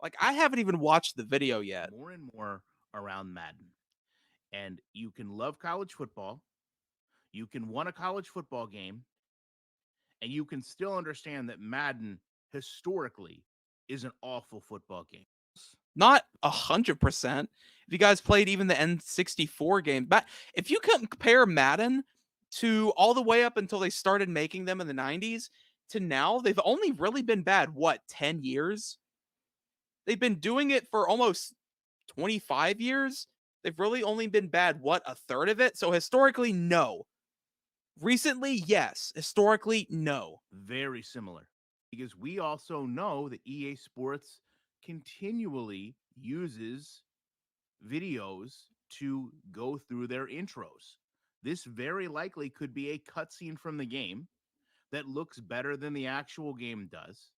Like, I haven't even watched the video yet. More and more around Madden. And you can love college football, you can win a college football game, and you can still understand that Madden historically is an awful football game. Not 100%. If you guys played even the N64 game, but if you compare Madden to all the way up until they started making them in the 90s to now, they've only really been bad, what, 10 years? They've been doing it for almost 25 years. They've really only been bad, what, a third of it? So historically, no. Recently, yes. Historically, no. Very similar. Because we also know that EA Sports continually uses videos to go through their intros. This very likely could be a cutscene from the game that looks better than the actual game does.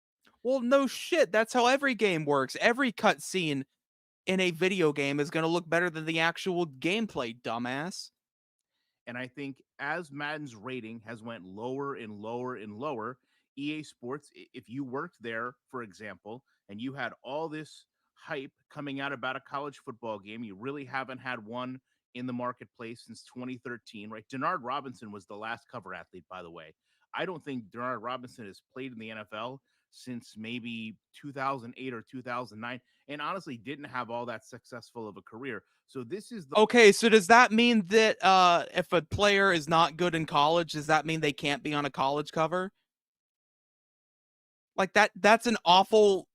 Well, no shit. That's how every game works. Every cutscene in a video game is going to look better than the actual gameplay, dumbass. And I think as Madden's rating has went lower and lower and lower, EA Sports, if you worked there, for example, and you had all this hype coming out about a college football game, you really haven't had one in the marketplace since 2013, right? Denard Robinson was the last cover athlete, by the way. I don't think Denard Robinson has played in the NFL since maybe 2008 or 2009, and honestly didn't have all that successful of a career. So this is the Okay, so does that mean that if a player is not good in college, does that mean they can't be on a college cover? Like that's an awful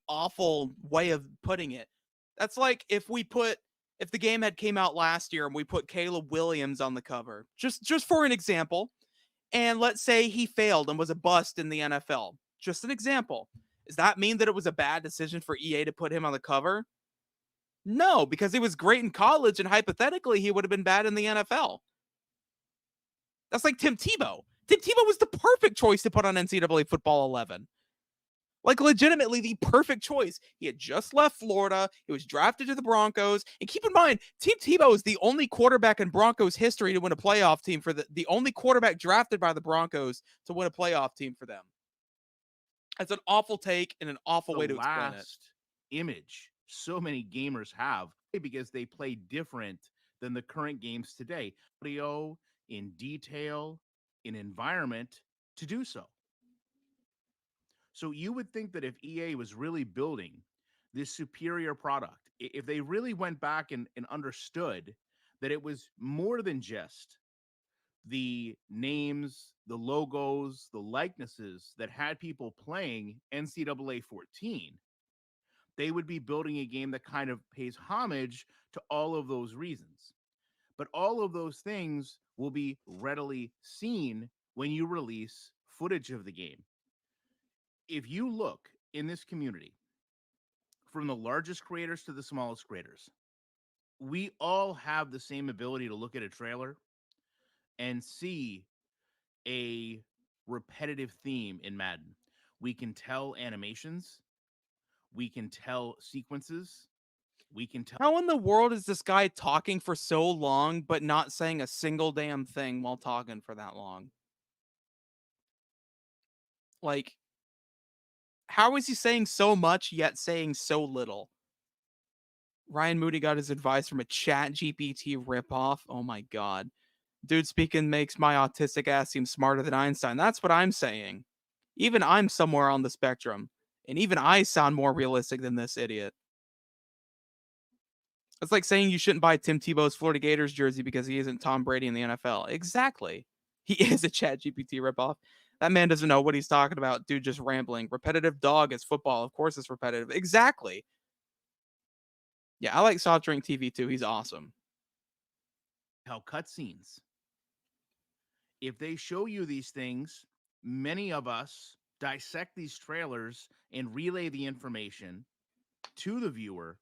way of putting it. That's like if the game had came out last year and we put Caleb Williams on the cover. Just for an example, and let's say he failed and was a bust in the NFL. Just an example. Does that mean that it was a bad decision for EA to put him on the cover? No, because he was great in college and hypothetically he would have been bad in the NFL. That's like Tim Tebow. Tim Tebow was the perfect choice to put on NCAA Football 11. Like, legitimately, the perfect choice. He had just left Florida. He was drafted to the Broncos. And keep in mind, Tim Tebow is the only quarterback in Broncos history to win a playoff team for the only quarterback drafted by the Broncos to win a playoff team for them. That's an awful take and an awful the way to explain it. last image so many gamers have because they play different than the current games today. Audio, in detail, in environment to do so. So you would think that if EA was really building this superior product, if they really went back and understood that it was more than just the names, the logos, the likenesses that had people playing NCAA 14, they would be building a game that kind of pays homage to all of those reasons. But all of those things will be readily seen when you release footage of the game. If you look in this community, from the largest creators to the smallest creators, we all have the same ability to look at a trailer and see a repetitive theme in Madden. We can tell animations, we can tell sequences, we can tell. How in the world is this guy talking for so long but not saying a single damn thing while talking for that long? Like, how is he saying so much yet saying so little? Ryan Moody got his advice from a chat GPT ripoff. Oh my god. Dude speaking makes my autistic ass seem smarter than Einstein. That's what I'm saying. Even I'm somewhere on the spectrum. And even I sound more realistic than this idiot. It's like saying you shouldn't buy Tim Tebow's Florida Gators jersey because he isn't Tom Brady in the NFL. Exactly. He is a chat GPT ripoff. That man doesn't know what he's talking about. Dude, just rambling. Repetitive dog is football. Of course it's repetitive. Exactly. Yeah, I like Soft Drink TV too. He's awesome. How cutscenes. If they show you these things, many of us dissect these trailers and relay the information to the viewer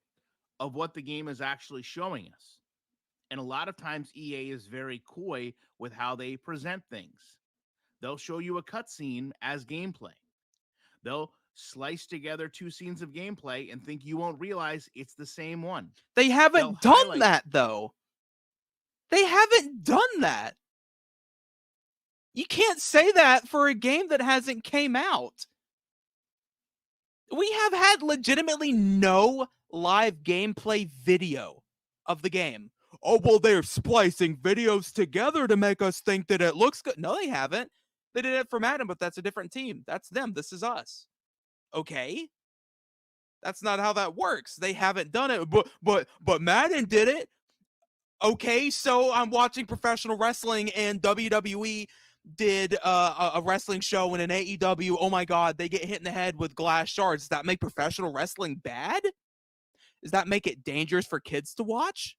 of what the game is actually showing us. And a lot of times EA is very coy with how they present things. They'll show you a cutscene as gameplay. They'll slice together two scenes of gameplay and think you won't realize it's the same one. They They'll haven't done highlight. that though. They haven't done that. You can't say that for a game that hasn't came out. We have had legitimately no live gameplay video of the game. Oh, well, they're splicing videos together to make us think that it looks good. No, they haven't. They did it for Madden, but that's a different team. That's them. This is us. Okay? That's not how that works. They haven't done it, but Madden did it. Okay, so I'm watching professional wrestling and WWE did a wrestling show and an AEW. Oh my God, they get hit in the head with glass shards. Does that make professional wrestling bad? Does that make it dangerous for kids to watch?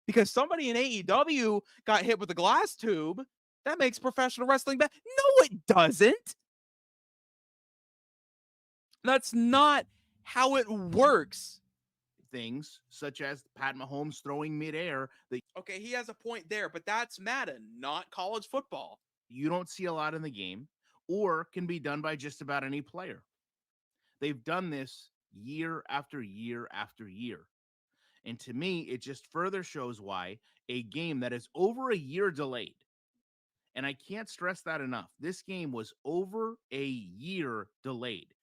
Because somebody in AEW got hit with a glass tube. That makes professional wrestling bad. No, it doesn't. That's not how it works. Things such as Pat Mahomes throwing midair that Okay, he has a point there, but that's Madden, not college football. you don't see a lot in the game or can be done by just about any player. They've done this year after year after year. And to me, it just further shows why a game that is over a year delayed, and I can't stress that enough, this game was over a year delayed.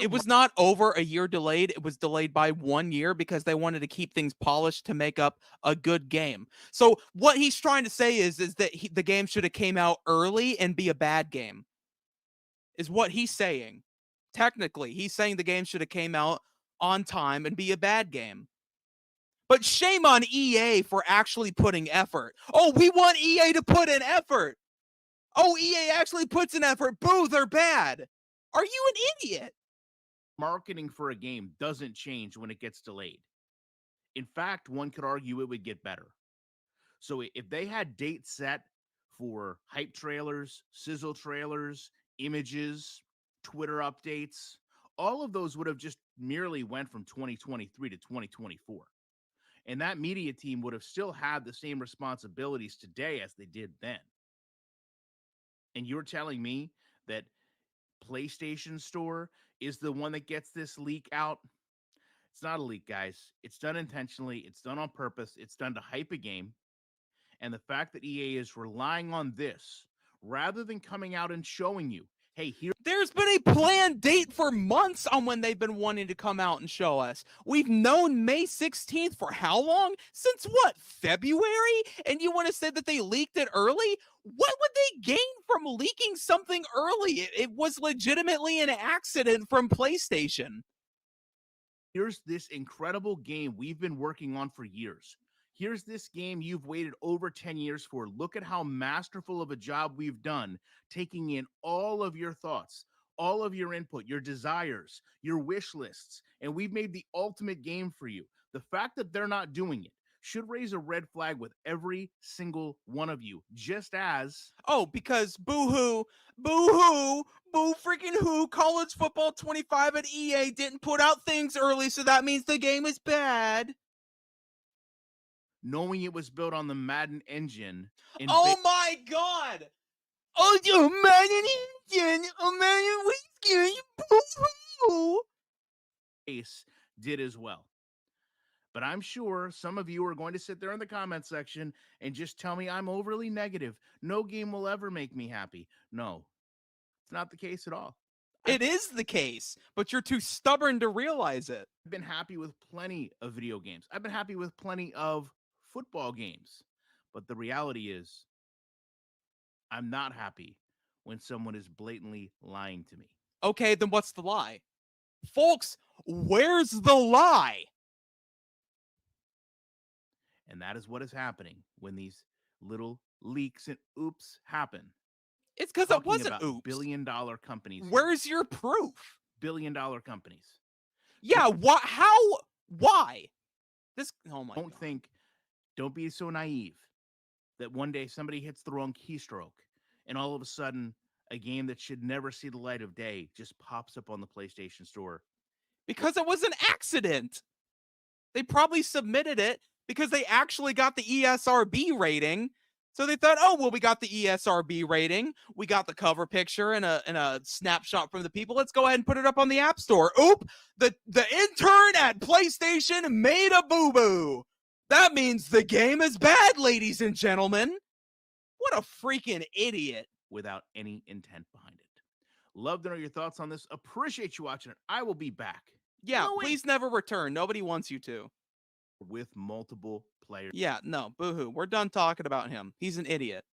It was not over a year delayed. It was delayed by 1 year because they wanted to keep things polished to make up a good game. So what he's trying to say is that the game should have came out early and be a bad game. Is what he's saying. Technically, he's saying the game should have came out on time and be a bad game. But shame on EA for actually putting effort. Oh, we want EA to put in effort. Oh, EA actually puts in effort. Boo, they're bad. Are you an idiot? Marketing for a game doesn't change when it gets delayed. In fact, one could argue it would get better. So if they had dates set for hype trailers, sizzle trailers, images, Twitter updates, all of those would have just merely went from 2023 to 2024. And that media team would have still had the same responsibilities today as they did then. And you're telling me that PlayStation Store is the one that gets this leak out? It's not a leak, guys. It's done intentionally. It's done on purpose. It's done to hype a game. And the fact that EA is relying on this rather than coming out and showing you, hey, here. There's been a planned date for months on when they've been wanting to come out and show us. We've known May 16th for how long? Since what, February? And you want to say that they leaked it early? What would they gain from leaking something early? It was legitimately an accident from PlayStation. Here's this incredible game we've been working on for years. Here's this game you've waited over 10 years for. Look at how masterful of a job we've done, taking in all of your thoughts, all of your input, your desires, your wish lists, and we've made the ultimate game for you. The fact that they're not doing it should raise a red flag with every single one of you, just as... Oh, because boo-hoo, boo-hoo, boo freaking who, College Football 25 at EA didn't put out things early, so that means the game is bad. Knowing it was built on the Madden engine. Oh my God! Oh, the Madden engine! Oh, Madden was boo-hoo! Ace did as well. But I'm sure some of you are going to sit there in the comment section and just tell me I'm overly negative. No game will ever make me happy. No, it's not the case at all. It is the case, but you're too stubborn to realize it. I've been happy with plenty of video games. I've been happy with plenty of football games. But the reality is, I'm not happy when someone is blatantly lying to me. Okay, then what's the lie? Folks, where's the lie? And that is what is happening when these little leaks and oops happen. It's because it wasn't oops. Billion-dollar companies. Where's your proof? Billion-dollar companies. Yeah, what? How? Why? This. Oh my God. Don't be so naive that one day somebody hits the wrong keystroke and all of a sudden a game that should never see the light of day just pops up on the PlayStation Store. Because it was an accident. They probably submitted it because they actually got the ESRB rating. So they thought, oh, well, we got the ESRB rating. We got the cover picture and a snapshot from the people. Let's go ahead and put it up on the App Store. Oop, the intern at PlayStation made a boo-boo. That means the game is bad, ladies and gentlemen. What a freaking idiot. Without any intent behind it. Love to know your thoughts on this. Appreciate you watching it. I will be back in Yeah, a week please never return. Nobody wants you to. with multiple players. Yeah, no, boohoo. We're done talking about him. He's an idiot.